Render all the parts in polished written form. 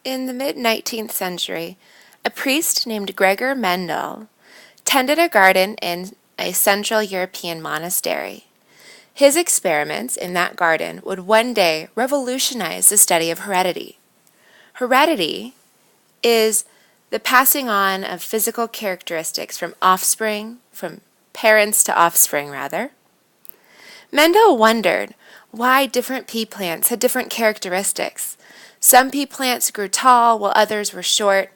In the mid-19th century, a priest named Gregor Mendel tended a garden in a Central European monastery. His experiments in that garden would one day revolutionize the study of heredity. Heredity is the passing on of physical characteristics from parents to offspring, rather. Mendel wondered why different pea plants had different characteristics. Some pea plants grew tall while others were short.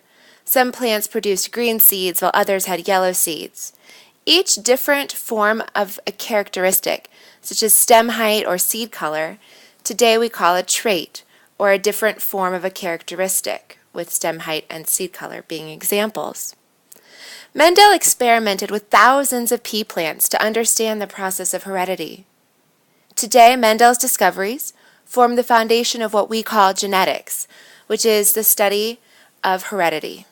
Some plants produced green seeds while others had yellow seeds. Each different form of a characteristic, such as stem height or seed color, today we call a trait, or a different form of a characteristic, with stem height and seed color being examples. Mendel experimented with thousands of pea plants to understand the process of heredity. Today, Mendel's discoveries form the foundation of what we call genetics, which is the study of heredity.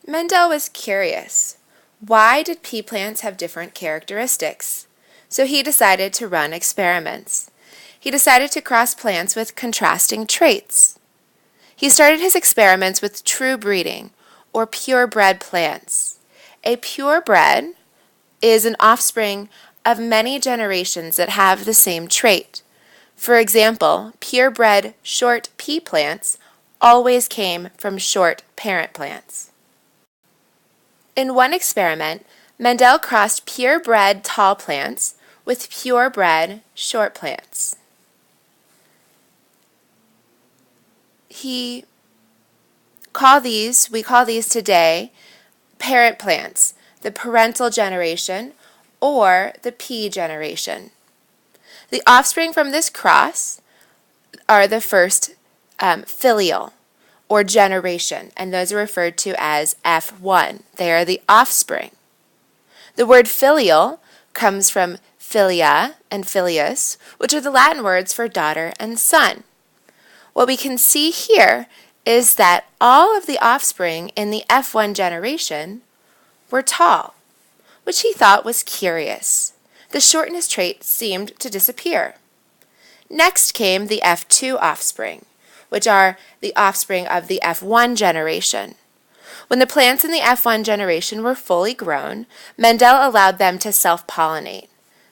Mendel was curious. Why did pea plants have different characteristics? So he decided to run experiments. He decided to cross plants with contrasting traits. He started his experiments with true breeding, or purebred plants. A purebred is an offspring of many generations that have the same trait. For example, purebred short pea plants always came from short parent plants. In one experiment, Mendel crossed purebred tall plants with purebred short plants. We call these today parent plants, the parental generation, or the pea generation. The offspring from this cross are the first filial, or generation, and those are referred to as F1. They are the offspring. The word filial comes from filia and filius, which are the Latin words for daughter and son. What we can see here is that all of the offspring in the F1 generation were tall, which he thought was curious. The shortness trait seemed to disappear. Next came the F2 offspring, which are the offspring of the F1 generation. When the plants in the F1 generation were fully grown, Mendel allowed them to self-pollinate.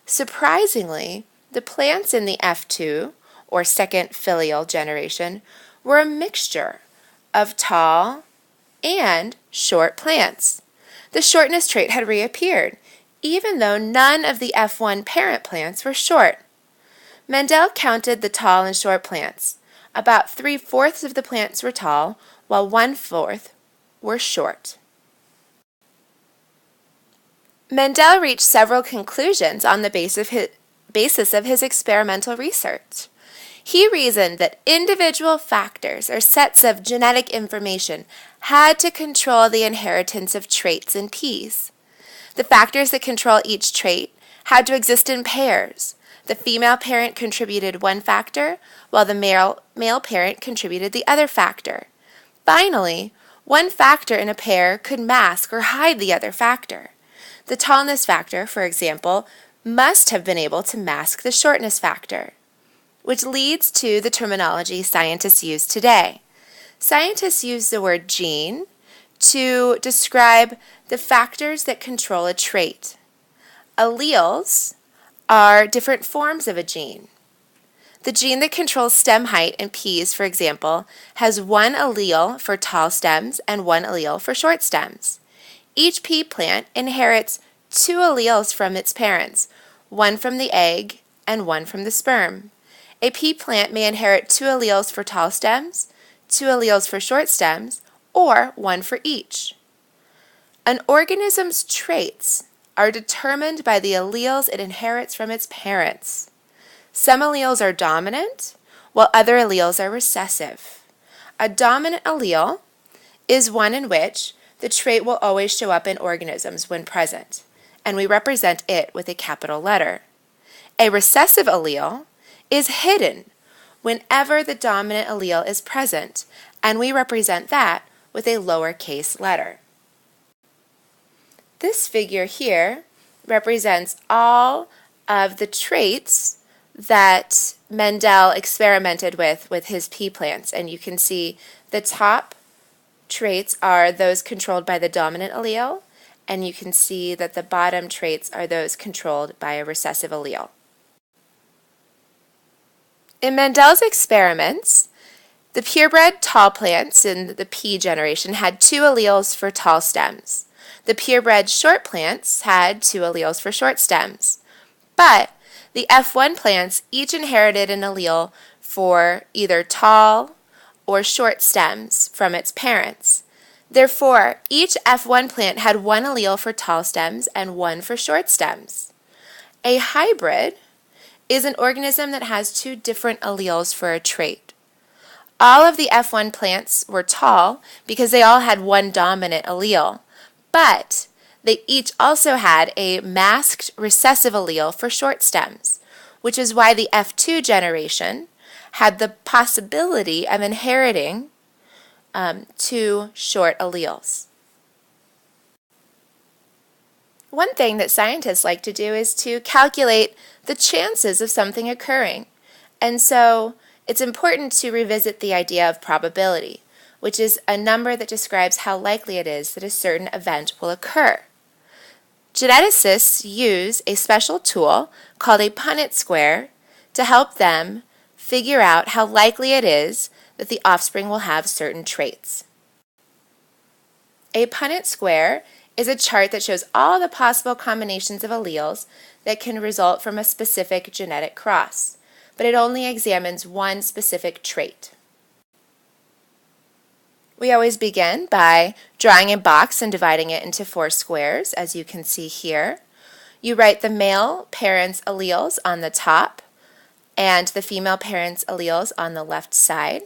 Surprisingly, the plants in the F2, or second filial generation, were a mixture of tall and short plants. The shortness trait had reappeared, even though none of the F1 parent plants were short. Mendel counted the tall and short plants. About 3/4 of the plants were tall, while 1/4 were short. Mendel reached several conclusions on the basis of his experimental research. He reasoned that individual factors or sets of genetic information had to control the inheritance of traits in peas. The factors that control each trait had to exist in pairs. The female parent contributed one factor, while the male parent contributed the other factor. Finally, one factor in a pair could mask or hide the other factor. The tallness factor, for example, must have been able to mask the shortness factor, which leads to the terminology scientists use today. Scientists use the word gene to describe the factors that control a trait. Alleles are different forms of a gene. The gene that controls stem height in peas, for example, has one allele for tall stems and one allele for short stems. Each pea plant inherits two alleles from its parents, one from the egg and one from the sperm. A pea plant may inherit two alleles for tall stems, two alleles for short stems, or one for each. An organism's traits are determined by the alleles it inherits from its parents. Some alleles are dominant, while other alleles are recessive. A dominant allele is one in which the trait will always show up in organisms when present, and we represent it with a capital letter. A recessive allele is hidden whenever the dominant allele is present, and we represent that with a lowercase letter. This figure here represents all of the traits that Mendel experimented with his pea plants, and you can see the top traits are those controlled by the dominant allele, and you can see that the bottom traits are those controlled by a recessive allele. In Mendel's experiments, the purebred tall plants in the pea generation had 2 alleles for tall stems. The purebred short plants had 2 alleles for short stems. But the F1 plants each inherited an allele for either tall or short stems from its parents. Therefore, each F1 plant had 1 allele for tall stems and 1 for short stems. A hybrid is an organism that has 2 different alleles for a trait. All of the F1 plants were tall because they all had 1 dominant allele, but they each also had a masked recessive allele for short stems, which is why the F2 generation had the possibility of inheriting 2 short alleles. One thing that scientists like to do is to calculate the chances of something occurring. And so it's important to revisit the idea of probability, which is a number that describes how likely it is that a certain event will occur. Geneticists use a special tool called a Punnett square to help them figure out how likely it is that the offspring will have certain traits. A Punnett square is a chart that shows all the possible combinations of alleles that can result from a specific genetic cross, but it only examines one specific trait. We always begin by drawing a box and dividing it into 4 squares, as you can see here. You write the male parent's alleles on the top and the female parent's alleles on the left side.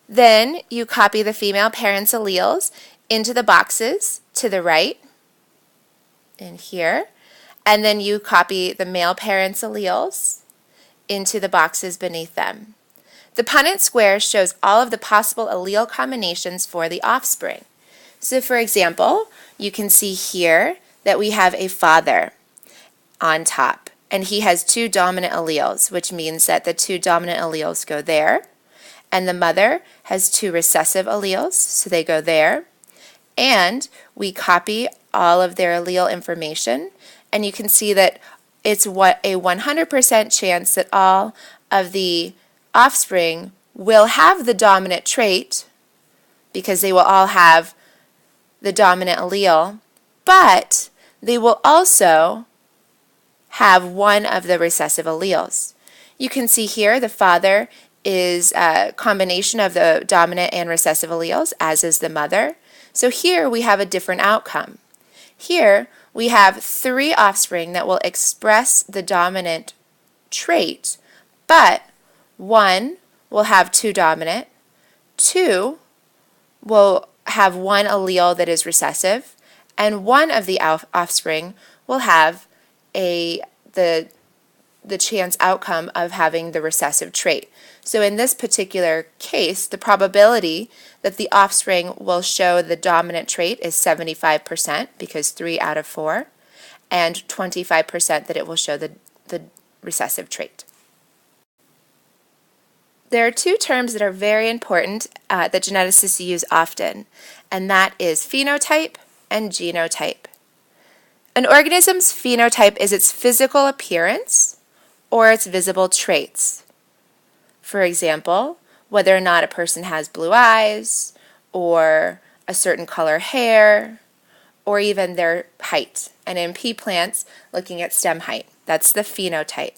Then you copy the female parent's alleles into the boxes to the right, in here, and then you copy the male parent's alleles into the boxes beneath them. The Punnett square shows all of the possible allele combinations for the offspring. So for example, you can see here that we have a father on top, and he has 2 dominant alleles, which means that the 2 dominant alleles go there, and the mother has 2 recessive alleles, so they go there, and we copy all of their allele information, and you can see that it's a 100% chance that all of the offspring will have the dominant trait because they will all have the dominant allele, but they will also have one of the recessive alleles. You can see here the father is a combination of the dominant and recessive alleles, as is the mother. So here we have a different outcome. Here we have 3 offspring that will express the dominant trait, but 1 will have 2 dominant, 2 will have 1 allele that is recessive, and 1 of the offspring will have the chance outcome of having the recessive trait. So in this particular case, the probability that the offspring will show the dominant trait is 75%, because 3 out of 4, and 25% that it will show the recessive trait. There are 2 terms that are very important that geneticists use often, and that is phenotype and genotype. An organism's phenotype is its physical appearance or its visible traits. For example, whether or not a person has blue eyes, or a certain color hair, or even their height. And in pea plants, looking at stem height. That's the phenotype.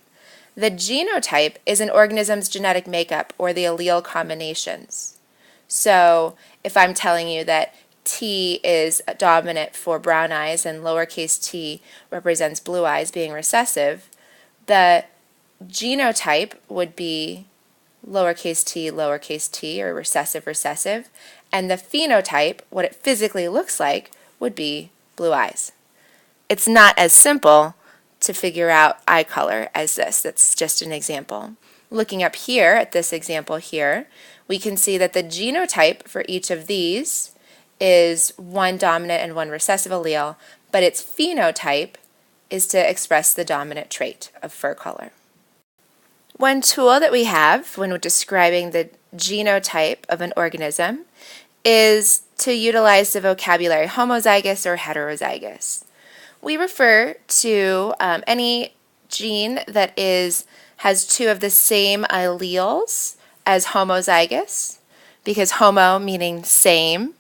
The genotype is an organism's genetic makeup, or the allele combinations. So if I'm telling you that T is dominant for brown eyes and lowercase t represents blue eyes being recessive, the genotype would be lowercase t, or recessive, and the phenotype, what it physically looks like, would be blue eyes. It's not as simple to figure out eye color as this. That's just an example. Looking up here at this example here, we can see that the genotype for each of these is 1 dominant and 1 recessive allele, but its phenotype is to express the dominant trait of fur color. One tool that we have when we're describing the genotype of an organism is to utilize the vocabulary homozygous or heterozygous. We refer to any gene that has two of the same alleles as homozygous, because homo meaning same,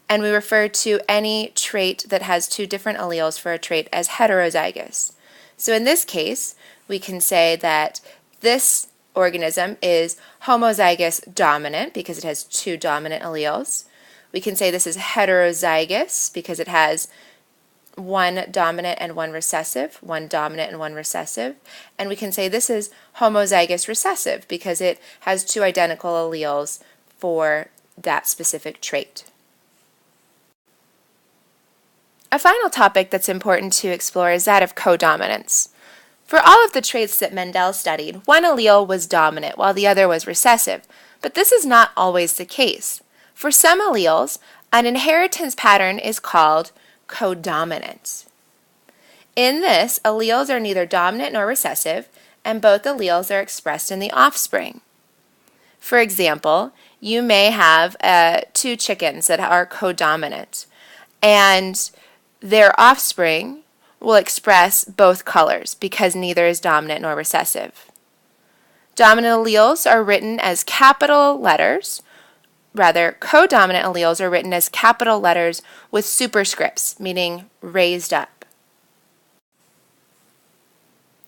and we refer to any trait that has two different alleles for a trait as heterozygous. So in this case, we can say that this organism is homozygous dominant because it has two dominant alleles. We can say this is heterozygous because it has one dominant and one recessive, one dominant and one recessive. And we can say this is homozygous recessive because it has two identical alleles for that specific trait. A final topic that's important to explore is that of codominance. For all of the traits that Mendel studied, one allele was dominant while the other was recessive, but this is not always the case. For some alleles, an inheritance pattern is called codominance. In this, alleles are neither dominant nor recessive, and both alleles are expressed in the offspring. For example, you may have two chickens that are codominant, and their offspring will express both colors because neither is dominant nor recessive. Dominant alleles are written as capital letters. Rather, codominant alleles are written as capital letters with superscripts, meaning raised up.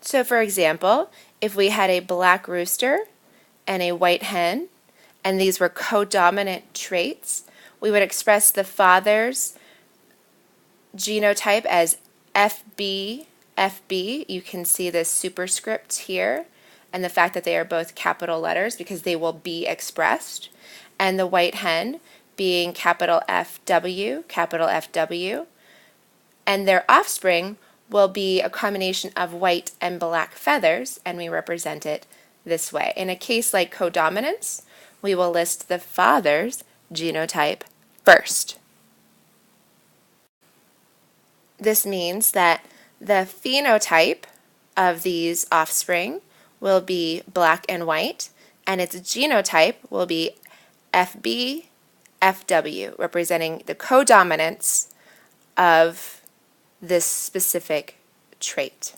So for example, if we had a black rooster and a white hen, and these were codominant traits, we would express the father's genotype as FB. You can see this superscript here and the fact that they are both capital letters because they will be expressed, and the white hen being capital FW, and their offspring will be a combination of white and black feathers, and we represent it this way. In a case like codominance, we will list the father's genotype first. This means that the phenotype of these offspring will be black and white, and its genotype will be FB, FW, representing the codominance of this specific trait.